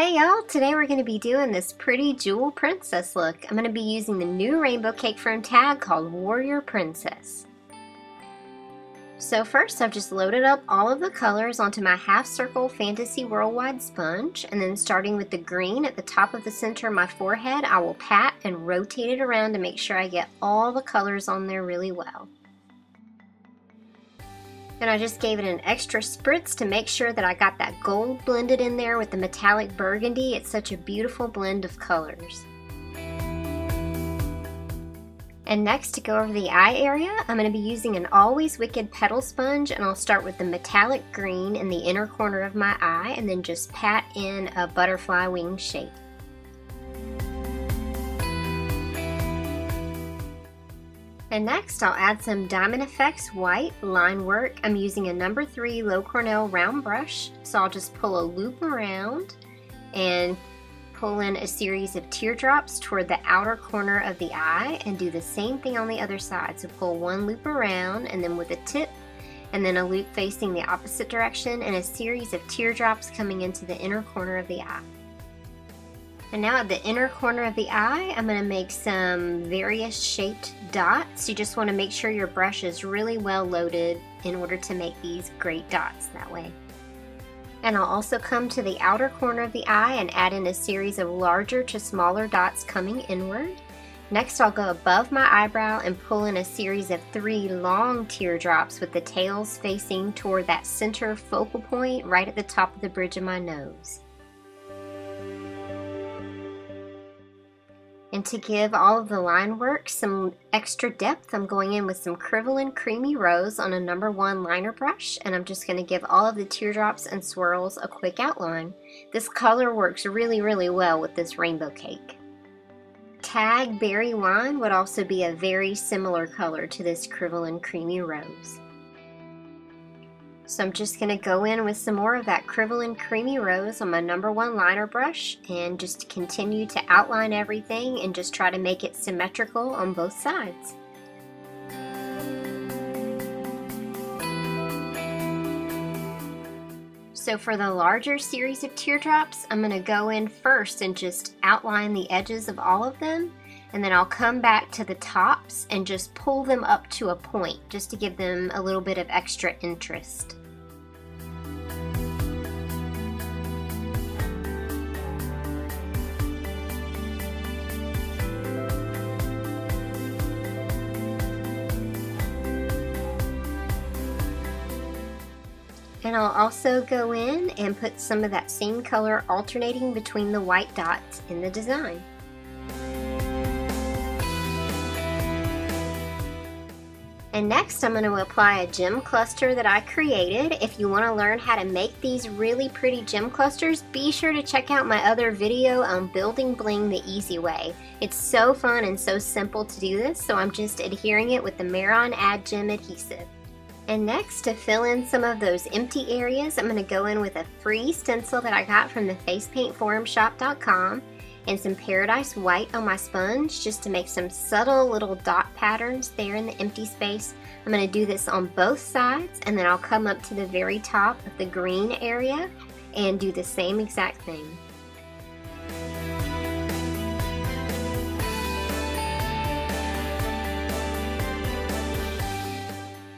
Hey y'all, today we're going to be doing this pretty jewel princess look. I'm going to be using the new rainbow cake from Tag called Warrior Princess. So first I've just loaded up all of the colors onto my half circle Fantasy Worldwide sponge, and then starting with the green at the top of the center of my forehead, I will pat and rotate it around to make sure I get all the colors on there really well. And I just gave it an extra spritz to make sure that I got that gold blended in there with the metallic burgundy. It's such a beautiful blend of colors. And next, to go over the eye area, I'm going to be using an Always Wicked Petal sponge, and I'll start with the metallic green in the inner corner of my eye and then just pat in a butterfly wing shape. And next I'll add some Diamond Effects White line work. I'm using a number 3 Loew Cornell round brush, so I'll just pull a loop around and pull in a series of teardrops toward the outer corner of the eye, and do the same thing on the other side. So pull one loop around and then with a tip, and then a loop facing the opposite direction, and a series of teardrops coming into the inner corner of the eye. And now at the inner corner of the eye, I'm going to make some various shaped dots. You just want to make sure your brush is really well loaded in order to make these great dots that way. And I'll also come to the outer corner of the eye and add in a series of larger to smaller dots coming inward. Next I'll go above my eyebrow and pull in a series of 3 long teardrops with the tails facing toward that center focal point right at the top of the bridge of my nose. And to give all of the line work some extra depth, I'm going in with some Kryvaline Creamy Rose on a number 1 liner brush, and I'm just going to give all of the teardrops and swirls a quick outline. This color works really well with this rainbow cake. Tag Berry Wine would also be a very similar color to this Kryvaline Creamy Rose. So I'm just going to go in with some more of that Kryvaline Creamy Rose on my number 1 liner brush and just continue to outline everything and just try to make it symmetrical on both sides. So for the larger series of teardrops, I'm going to go in first and just outline the edges of all of them, and then I'll come back to the tops and just pull them up to a point just to give them a little bit of extra interest. And I'll also go in and put some of that same color alternating between the white dots in the design. And next I'm going to apply a gem cluster that I created. If you want to learn how to make these really pretty gem clusters, be sure to check out my other video on building bling the easy way. It's so fun and so simple to do this, so I'm just adhering it with the Maron Add Gem adhesive. And next, to fill in some of those empty areas, I'm going to go in with a free stencil that I got from the facepaintforumshop.com and some Paradise White on my sponge just to make some subtle little dot patterns there in the empty space. I'm going to do this on both sides, and then I'll come up to the very top of the green area and do the same exact thing.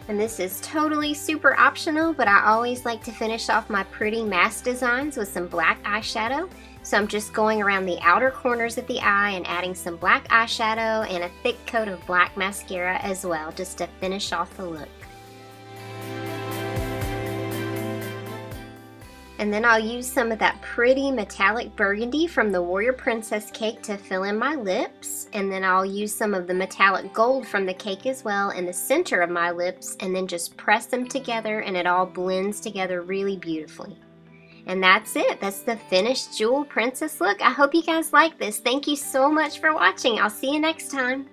And this is totally super optional, but I always like to finish off my pretty mask designs with some black eyeshadow. So I'm just going around the outer corners of the eye and adding some black eyeshadow and a thick coat of black mascara as well, just to finish off the look. And then I'll use some of that pretty metallic burgundy from the Warrior Princess cake to fill in my lips. And then I'll use some of the metallic gold from the cake as well in the center of my lips, and then just press them together and it all blends together really beautifully. And that's it. That's the finished jewel princess look. I hope you guys like this. Thank you so much for watching. I'll see you next time.